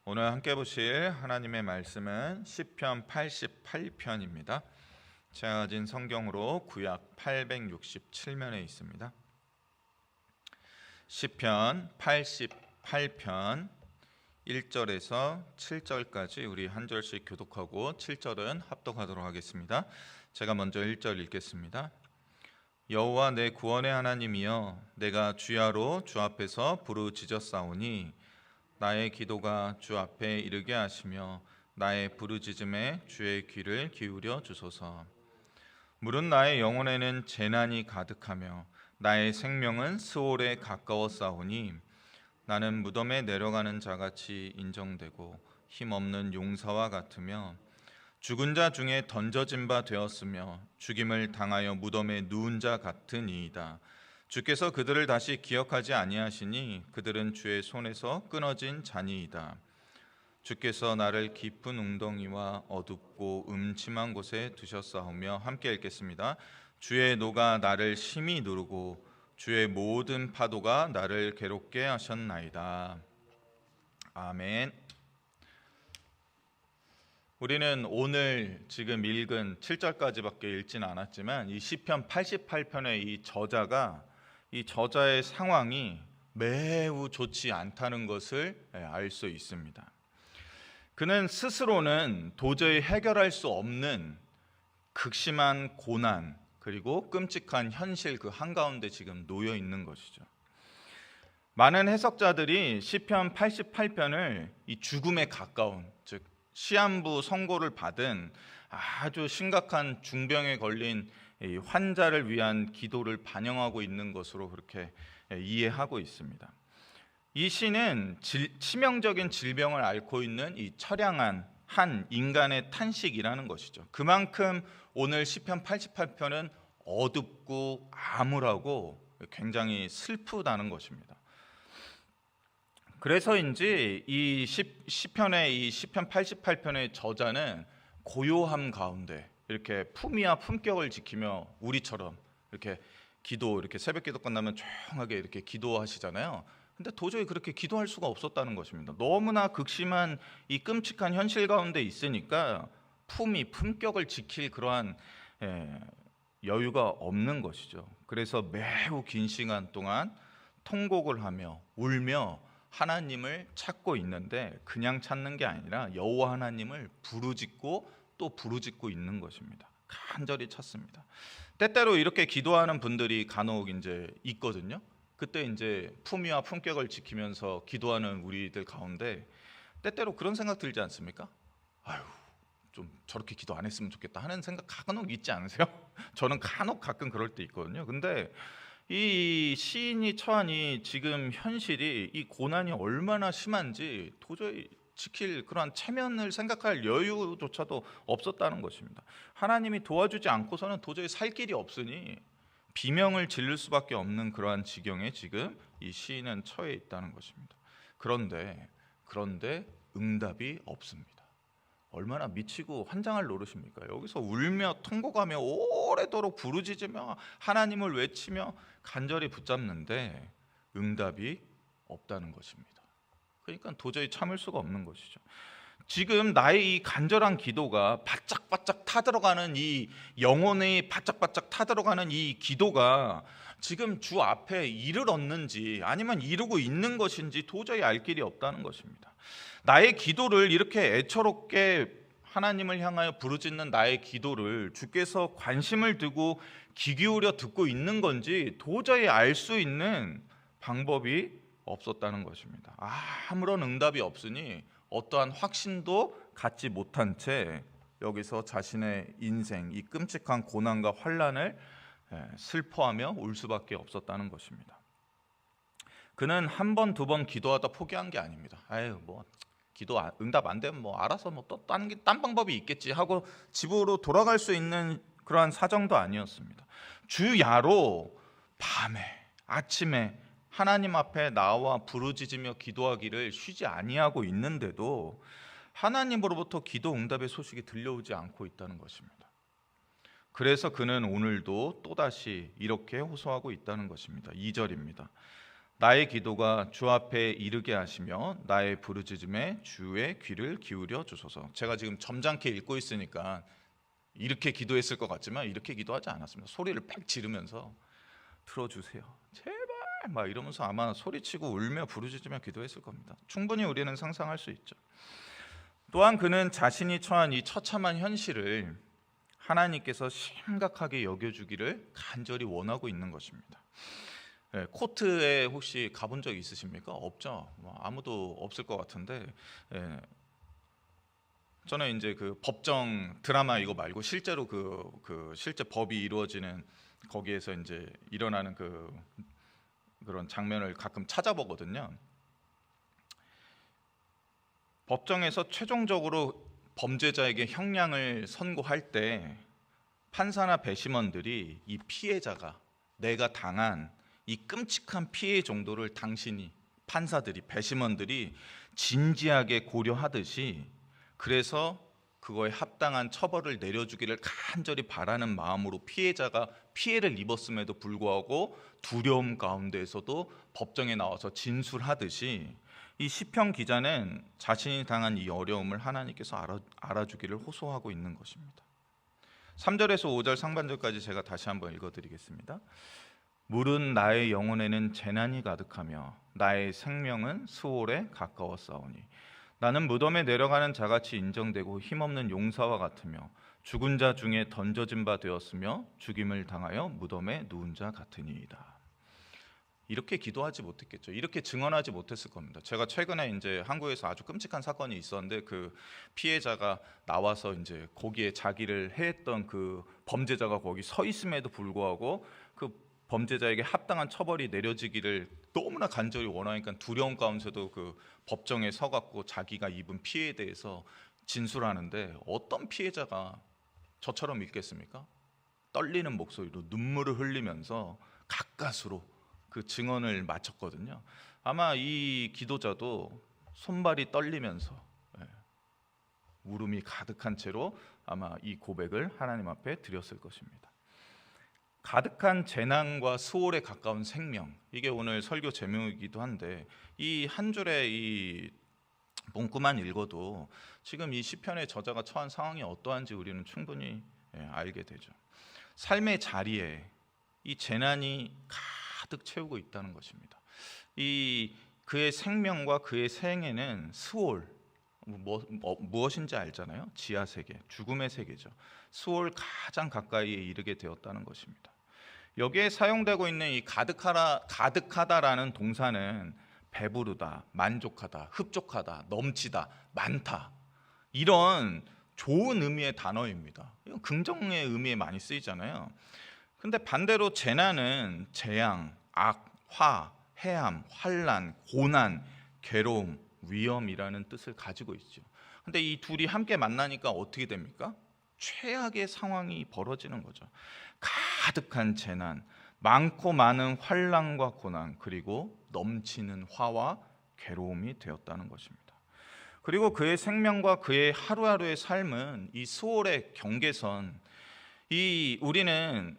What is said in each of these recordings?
오늘 함께 보실 하나님의 말씀은 시편 88편입니다. 제가 가진 성경으로 구약 867면에 있습니다. 시편 88편 1절에서 7절까지 우리 한 절씩 교독하고 7절은 합독하도록 하겠습니다. 제가 먼저 1절 읽겠습니다. 여호와 내 구원의 하나님이여, 내가 주야로 주 앞에서 부르짖었사오니 나의 기도가 주 앞에 이르게 하시며 나의 부르짖음에 주의 귀를 기울여 주소서. 물은 나의 영혼에는 재난이 가득하며 나의 생명은 스올에 가까웠사오니 나는 무덤에 내려가는 자같이 인정되고 힘없는 용사와 같으며 죽은 자 중에 던져진 바 되었으며 죽임을 당하여 무덤에 누운 자 같으니이다. 주께서 그들을 다시 기억하지 아니하시니 그들은 주의 손에서 끊어진 자니이다. 주께서 나를 깊은 웅덩이와 어둡고 음침한 곳에 두셨사오며, 함께 읽겠습니다. 주의 노가 나를 심히 누르고 주의 모든 파도가 나를 괴롭게 하셨나이다. 아멘. 우리는 오늘 지금 읽은 7절까지밖에 읽진 않았지만 이 시편 88편의 이 저자의 상황이 매우 좋지 않다는 것을 알 수 있습니다. 그는 스스로는 도저히 해결할 수 없는 극심한 고난 그리고 끔찍한 현실 그 한가운데 지금 놓여 있는 것이죠. 많은 해석자들이 시편 88편을 이 죽음에 가까운, 즉 시한부 선고를 받은 아주 심각한 중병에 걸린 환자를 위한 기도를 반영하고 있는 것으로 그렇게 이해하고 있습니다. 이 시는 치명적인 질병을 앓고 있는 이 처량한 한 인간의 탄식이라는 것이죠. 그만큼 오늘 시편 88편은 어둡고 암울하고 굉장히 슬프다는 것입니다. 그래서인지 이 시편 88편의 저자는 고요함 가운데 이렇게 품위와 품격을 지키며 우리처럼 이렇게 이렇게 새벽 기도 끝나면 조용하게 이렇게 기도하시잖아요. 근데 도저히 그렇게 기도할 수가 없었다는 것입니다. 너무나 극심한 이 끔찍한 현실 가운데 있으니까 품격을 지킬 그러한 여유가 없는 것이죠. 그래서 매우 긴 시간 동안 통곡을 하며 울며 하나님을 찾고 있는데, 그냥 찾는 게 아니라 여호와 하나님을 부르짖고 또 부르짖고 있는 것입니다. 간절히 찾습니다. 때때로 이렇게 기도하는 분들이 간혹 이제 있거든요. 그때 이제 품위와 품격을 지키면서 기도하는 우리들 가운데 때때로 그런 생각 들지 않습니까? 아유, 좀 저렇게 기도 안 했으면 좋겠다 하는 생각 간혹 있지 않으세요? 저는 간혹 가끔 그럴 때 있거든요. 근데 이 시인이 처한 이 지금 현실이, 이 고난이 얼마나 심한지 도저히 지킬 그러한 체면을 생각할 여유조차도 없었다는 것입니다. 하나님이 도와주지 않고서는 도저히 살 길이 없으니 비명을 지를 수밖에 없는 그러한 지경에 지금 이 시인은 처해 있다는 것입니다. 그런데 응답이 없습니다. 얼마나 미치고 환장할 노릇입니까? 여기서 울며 통곡하며 오래도록 부르짖으며 하나님을 외치며 간절히 붙잡는데 응답이 없다는 것입니다. 그러니까 도저히 참을 수가 없는 것이죠. 지금 나의 이 간절한 기도가 바짝바짝 타들어가는, 이 영혼이 바짝바짝 타들어가는 이 기도가 지금 주 앞에 이를 얻는지 아니면 이루고 있는 것인지 도저히 알 길이 없다는 것입니다. 나의 기도를 이렇게 애처롭게 하나님을 향하여 부르짖는 나의 기도를 주께서 관심을 두고 귀 기울여 듣고 있는 건지 도저히 알 수 있는 방법이 없었다는 것입니다. 아무런 응답이 없으니 어떠한 확신도 갖지 못한 채 여기서 자신의 인생, 이 끔찍한 고난과 환난을 슬퍼하며 울 수밖에 없었다는 것입니다. 그는 한 번, 두 번 기도하다 포기한 게 아닙니다. 기도 응답 안 되면 알아서 또 딴 방법이 있겠지 하고 집으로 돌아갈 수 있는 그러한 사정도 아니었습니다. 주야로 밤에 아침에 하나님 앞에 나와 부르짖으며 기도하기를 쉬지 아니하고 있는데도 하나님으로부터 기도 응답의 소식이 들려오지 않고 있다는 것입니다. 그래서 그는 오늘도 또다시 이렇게 호소하고 있다는 것입니다. 2절입니다. 나의 기도가 주 앞에 이르게 하시며 나의 부르짖음에 주의 귀를 기울여 주소서. 제가 지금 점잖게 읽고 있으니까 이렇게 기도했을 것 같지만 이렇게 기도하지 않았습니다. 소리를 빽 지르면서 들어주세요, 제발, 막 이러면서 아마 소리치고 울며 부르짖으며 기도했을 겁니다. 충분히 우리는 상상할 수 있죠. 또한 그는 자신이 처한 이 처참한 현실을 하나님께서 심각하게 여겨주기를 간절히 원하고 있는 것입니다. 코트에 혹시 가본 적 있으십니까? 없죠. 아무도 없을 것 같은데, 저는 이제 그 법정 드라마 이거 말고 실제로 실제 법이 이루어지는 거기에서 이제 일어나는 그런 장면을 가끔 찾아보거든요. 법정에서 최종적으로 범죄자에게 형량을 선고할 때 판사나 배심원들이 이 피해자가 내가 당한 이 끔찍한 피해 정도를 당신이, 판사들이, 배심원들이 진지하게 고려하듯이, 그래서 그거에 합당한 처벌을 내려주기를 간절히 바라는 마음으로 피해자가 피해를 입었음에도 불구하고 두려움 가운데에서도 법정에 나와서 진술하듯이, 이 시편 기자는 자신이 당한 이 어려움을 하나님께서 알아주기를 호소하고 있는 것입니다. 3절에서 5절 상반절까지 제가 다시 한번 읽어드리겠습니다. 물은 나의 영혼에는 재난이 가득하며 나의 생명은 수월에 가까웠사오니 나는 무덤에 내려가는 자같이 인정되고 힘없는 용사와 같으며 죽은 자 중에 던져진 바 되었으며 죽임을 당하여 무덤에 누운 자 같으니이다. 이렇게 기도하지 못했겠죠. 이렇게 증언하지 못했을 겁니다. 제가 최근에 이제 한국에서 아주 끔찍한 사건이 있었는데 그 피해자가 나와서 이제 거기에 자기를 해했던 그 범죄자가 거기 서 있음에도 불구하고 그 범죄자에게 합당한 처벌이 내려지기를 너무나 간절히 원하니까 두려움 가운데서도 그 법정에 서갖고 자기가 입은 피해에 대해서 진술하는데, 어떤 피해자가 저처럼 있겠습니까? 떨리는 목소리로 눈물을 흘리면서 가까스로 그 증언을 마쳤거든요. 아마 이 기도자도 손발이 떨리면서 울음이 가득한 채로 아마 이 고백을 하나님 앞에 드렸을 것입니다. 가득한 재난과 수월에 가까운 생명, 이게 오늘 설교 제목이기도 한데, 이 한 줄의 이 문구만 읽어도 지금 이 시편의 저자가 처한 상황이 어떠한지 우리는 충분히 알게 되죠. 삶의 자리에 이 재난이 가득 채우고 있다는 것입니다. 그의 생명과 그의 생애는 스올, 무엇인지 알잖아요. 지하 세계, 죽음의 세계죠. 스올 가장 가까이에 이르게 되었다는 것입니다. 여기에 사용되고 있는 이 가득하다라는 동사는 배부르다, 만족하다, 흡족하다, 넘치다, 많다, 이런 좋은 의미의 단어입니다. 이건 긍정의 의미에 많이 쓰이잖아요. 근데 반대로 재난은 재앙, 악, 화, 해함, 환난, 고난, 괴로움, 위험이라는 뜻을 가지고 있죠. 근데 이 둘이 함께 만나니까 어떻게 됩니까? 최악의 상황이 벌어지는 거죠. 가득한 재난, 많고 많은 환난과 고난, 그리고 넘치는 화와 괴로움이 되었다는 것입니다. 그리고 그의 생명과 그의 하루하루의 삶은 이 수월의 경계선, 우리는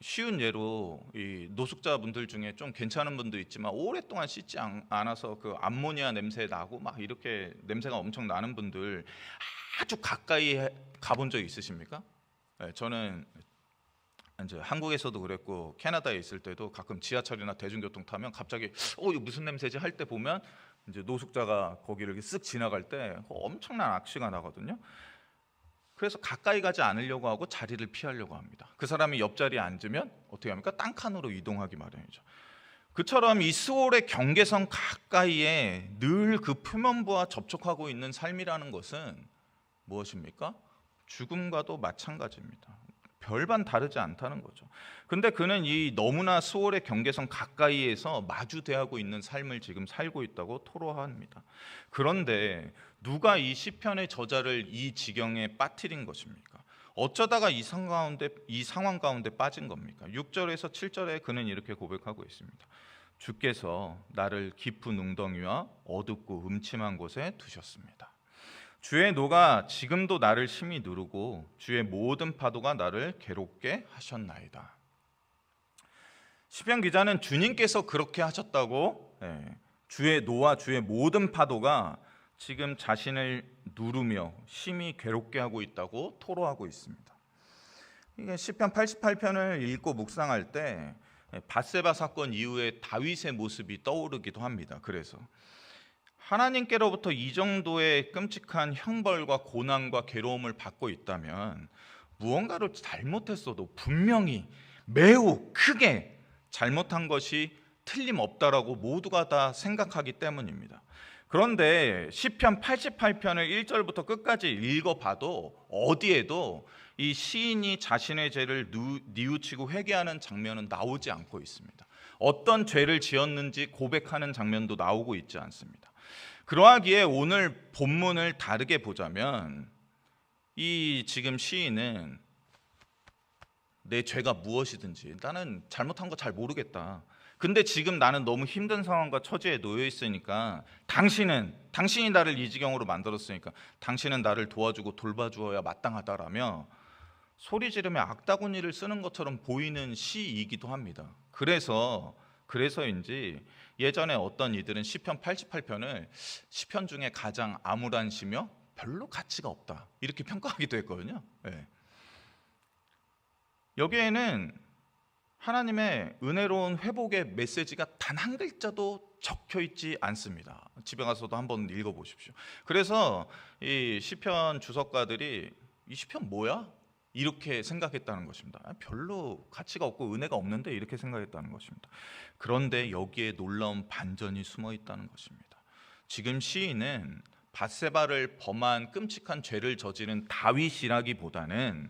쉬운 예로 이 노숙자분들 중에 좀 괜찮은 분도 있지만 오랫동안 씻지 않아서 그 암모니아 냄새 나고 막 이렇게 냄새가 엄청 나는 분들 아주 가까이 가본 적 있으십니까? 저는 이제 한국에서도 그랬고 캐나다에 있을 때도 가끔 지하철이나 대중교통 타면 갑자기 이거 무슨 냄새지 할 때 보면 이제 노숙자가 거기를 이렇게 쓱 지나갈 때 엄청난 악취가 나거든요. 그래서 가까이 가지 않으려고 하고 자리를 피하려고 합니다. 그 사람이 옆자리에 앉으면 어떻게 합니까? 딴 칸으로 이동하기 마련이죠. 그처럼 이 스월의 경계선 가까이에 늘 그 표면부와 접촉하고 있는 삶이라는 것은 무엇입니까? 죽음과도 마찬가지입니다. 별반 다르지 않다는 거죠. 근데 그는 이 너무나 수월의 경계선 가까이에서 마주대하고 있는 삶을 지금 살고 있다고 토로합니다. 그런데 누가 이 시편의 저자를 이 지경에 빠뜨린 것입니까? 어쩌다가 이 상황 가운데 빠진 겁니까? 6절에서 7절에 그는 이렇게 고백하고 있습니다. 주께서 나를 깊은 웅덩이와 어둡고 음침한 곳에 두셨습니다. 주의 노가 지금도 나를 심히 누르고 주의 모든 파도가 나를 괴롭게 하셨나이다. 시편 기자는 주님께서 그렇게 하셨다고, 주의 노와 주의 모든 파도가 지금 자신을 누르며 심히 괴롭게 하고 있다고 토로하고 있습니다. 이게 시편 88편을 읽고 묵상할 때 밧세바 사건 이후에 다윗의 모습이 떠오르기도 합니다. 그래서 하나님께로부터 이 정도의 끔찍한 형벌과 고난과 괴로움을 받고 있다면 무언가를 잘못했어도 분명히 매우 크게 잘못한 것이 틀림없다라고 모두가 다 생각하기 때문입니다. 그런데 시편 88편을 1절부터 끝까지 읽어봐도 어디에도 이 시인이 자신의 죄를 뉘우치고 회개하는 장면은 나오지 않고 있습니다. 어떤 죄를 지었는지 고백하는 장면도 나오고 있지 않습니다. 그러하기에 오늘 본문을 다르게 보자면 이 지금 시인은 내 죄가 무엇이든지 나는 잘못한 거 잘 모르겠다. 근데 지금 나는 너무 힘든 상황과 처지에 놓여 있으니까 당신이 나를 이 지경으로 만들었으니까 당신은 나를 도와주고 돌봐주어야 마땅하다라며 소리 지르며 악다구니를 쓰는 것처럼 보이는 시이기도 합니다. 그래서인지 예전에 어떤 이들은 시편 88편을 시편 중에 가장 암울한 시며 별로 가치가 없다 이렇게 평가하기도 했거든요. 여기에는 하나님의 은혜로운 회복의 메시지가 단 한 글자도 적혀 있지 않습니다. 집에 가서도 한번 읽어보십시오. 그래서 이 시편 주석가들이 이 시편 뭐야? 이렇게 생각했다는 것입니다. 별로 가치가 없고 은혜가 없는데 이렇게 생각했다는 것입니다. 그런데 여기에 놀라운 반전이 숨어 있다는 것입니다. 지금 시인은 밧세바를 범한 끔찍한 죄를 저지른 다윗이라기보다는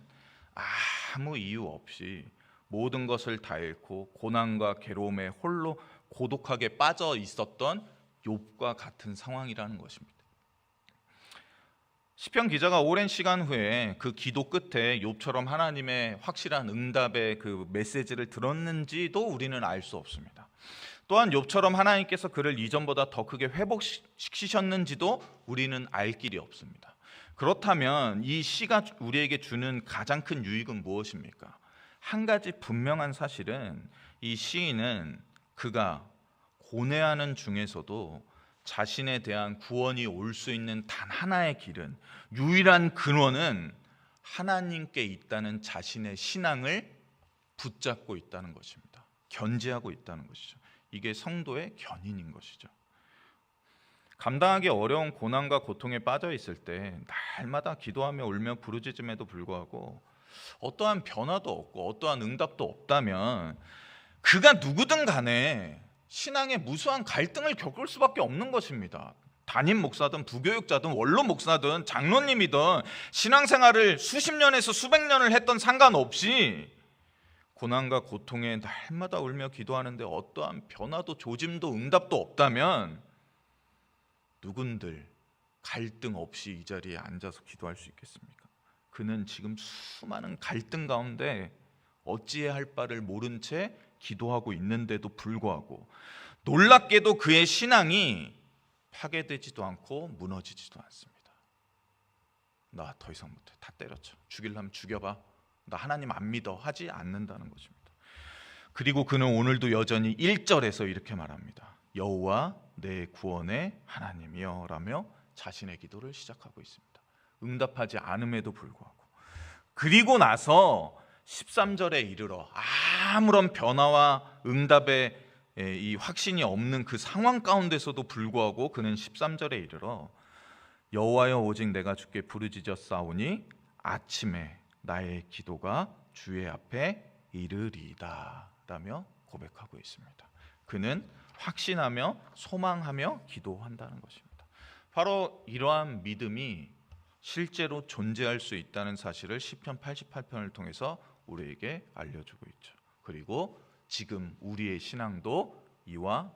아무 이유 없이 모든 것을 다 잃고 고난과 괴로움에 홀로 고독하게 빠져 있었던 욥과 같은 상황이라는 것입니다. 시편 기자가 오랜 시간 후에 그 기도 끝에 욥처럼 하나님의 확실한 응답의 그 메시지를 들었는지도 우리는 알 수 없습니다. 또한 욥처럼 하나님께서 그를 이전보다 더 크게 회복시키셨는지도 우리는 알 길이 없습니다. 그렇다면 이 시가 우리에게 주는 가장 큰 유익은 무엇입니까? 한 가지 분명한 사실은 이 시인은 그가 고뇌하는 중에서도 자신에 대한 구원이 올 수 있는 단 하나의 길은, 유일한 근원은 하나님께 있다는 자신의 신앙을 붙잡고 있다는 것입니다. 견지하고 있다는 것이죠. 이게 성도의 견인인 것이죠. 감당하기 어려운 고난과 고통에 빠져 있을 때 날마다 기도하며 울며 부르짖음에도 불구하고 어떠한 변화도 없고 어떠한 응답도 없다면 그가 누구든 간에 신앙의 무수한 갈등을 겪을 수밖에 없는 것입니다. 담임 목사든 부교육자든 원로 목사든 장로님이든 신앙생활을 수십 년에서 수백 년을 했던 상관없이 고난과 고통에 날마다 울며 기도하는데 어떠한 변화도 조짐도 응답도 없다면 누군들 갈등 없이 이 자리에 앉아서 기도할 수 있겠습니까? 그는 지금 수많은 갈등 가운데 어찌해야 할 바를 모른 채 기도하고 있는데도 불구하고 놀랍게도 그의 신앙이 파괴되지도 않고 무너지지도 않습니다. 나 더 이상 못해. 다 때려쳐. 죽이려면 죽여봐. 나 하나님 안 믿어. 하지 않는다는 것입니다. 그리고 그는 오늘도 여전히 1절에서 이렇게 말합니다. 여호와 내 구원의 하나님이여 라며 자신의 기도를 시작하고 있습니다. 응답하지 않음에도 불구하고. 그리고 나서 13절에 이르러 아무런 변화와 응답의 이 확신이 없는 그 상황 가운데서도 불구하고 그는 13절에 이르러 여호와여 오직 내가 주께 부르짖었사오니 아침에 나의 기도가 주의 앞에 이르리이다 라며 고백하고 있습니다. 그는 확신하며 소망하며 기도한다는 것입니다. 바로 이러한 믿음이 실제로 존재할 수 있다는 사실을 시편 88편을 통해서 우리에게 알려주고 있죠. 그리고 지금 우리의 신앙도 이와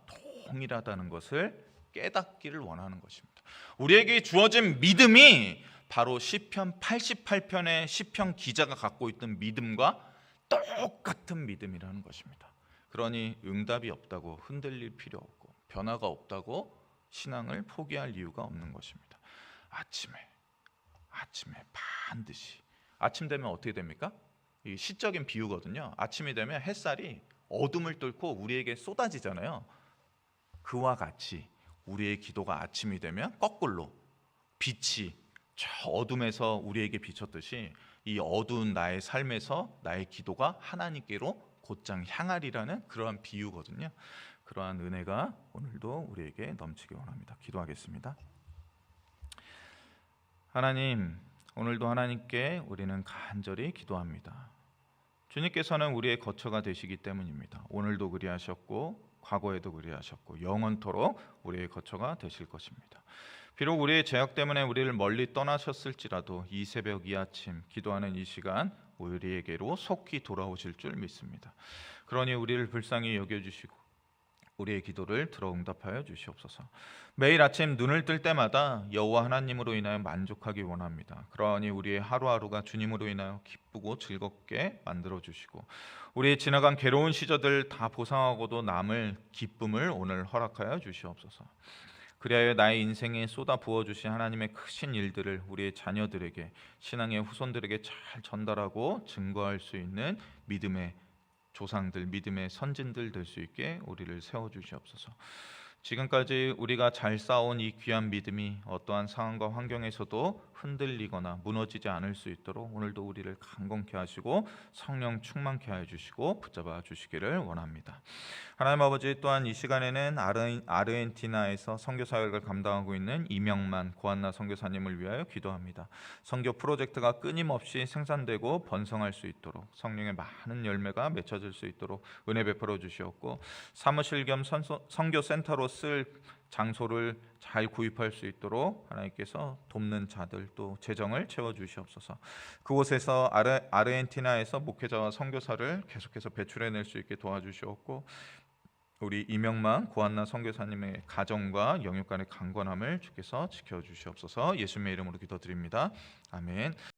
동일하다는 것을 깨닫기를 원하는 것입니다. 우리에게 주어진 믿음이 바로 시편 88편의 시편 기자가 갖고 있던 믿음과 똑같은 믿음이라는 것입니다. 그러니 응답이 없다고 흔들릴 필요 없고 변화가 없다고 신앙을 포기할 이유가 없는 것입니다. 아침에 반드시 아침 되면 어떻게 됩니까? 이 시적인 비유거든요. 아침이 되면 햇살이 어둠을 뚫고 우리에게 쏟아지잖아요. 그와 같이 우리의 기도가 아침이 되면 거꾸로 빛이 저 어둠에서 우리에게 비쳤듯이 이 어두운 나의 삶에서 나의 기도가 하나님께로 곧장 향하리라는 그러한 비유거든요. 그러한 은혜가 오늘도 우리에게 넘치기 원합니다. 기도하겠습니다. 하나님, 오늘도 하나님께 우리는 간절히 기도합니다. 주님께서는 우리의 거처가 되시기 때문입니다. 오늘도 그리하셨고 과거에도 그리하셨고 영원토록 우리의 거처가 되실 것입니다. 비록 우리의 죄악 때문에 우리를 멀리 떠나셨을지라도 이 새벽 이 아침 기도하는 이 시간 우리에게로 속히 돌아오실 줄 믿습니다. 그러니 우리를 불쌍히 여겨주시고 우리의 기도를 들어 응답하여 주시옵소서. 매일 아침 눈을 뜰 때마다 여호와 하나님으로 인하여 만족하기 원합니다. 그러니 우리의 하루하루가 주님으로 인하여 기쁘고 즐겁게 만들어 주시고 우리의 지나간 괴로운 시절들 다 보상하고도 남을 기쁨을 오늘 허락하여 주시옵소서. 그리하여 나의 인생에 쏟아 부어 주신 하나님의 크신 일들을 우리의 자녀들에게, 신앙의 후손들에게 잘 전달하고 증거할 수 있는 믿음의 조상들, 믿음의 선진들 될 수 있게 우리를 세워 주시옵소서. 지금까지 우리가 잘 쌓아온 이 귀한 믿음이 어떠한 상황과 환경에서도 흔들리거나 무너지지 않을 수 있도록 오늘도 우리를 강건케 하시고 성령 충만케 하여 주시고 붙잡아 주시기를 원합니다. 하나님 아버지, 또한 이 시간에는 아르헨티나에서 선교 사역을 감당하고 있는 이명만 고한나 선교사님을 위하여 기도합니다. 선교 프로젝트가 끊임없이 생산되고 번성할 수 있도록 성령의 많은 열매가 맺혀질 수 있도록 은혜 베풀어 주시옵고, 사무실 겸 선교 센터로 쓸 장소를 잘 구입할 수 있도록 하나님께서 돕는 자들 또 재정을 채워 주시옵소서. 그곳에서 아르헨티나에서 목회자와 선교사를 계속해서 배출해낼 수 있게 도와주시옵고, 우리 이명만 고한나 선교사님의 가정과 영육 간의 강건함을 주께서 지켜주시옵소서. 예수님의 이름으로 기도드립니다. 아멘.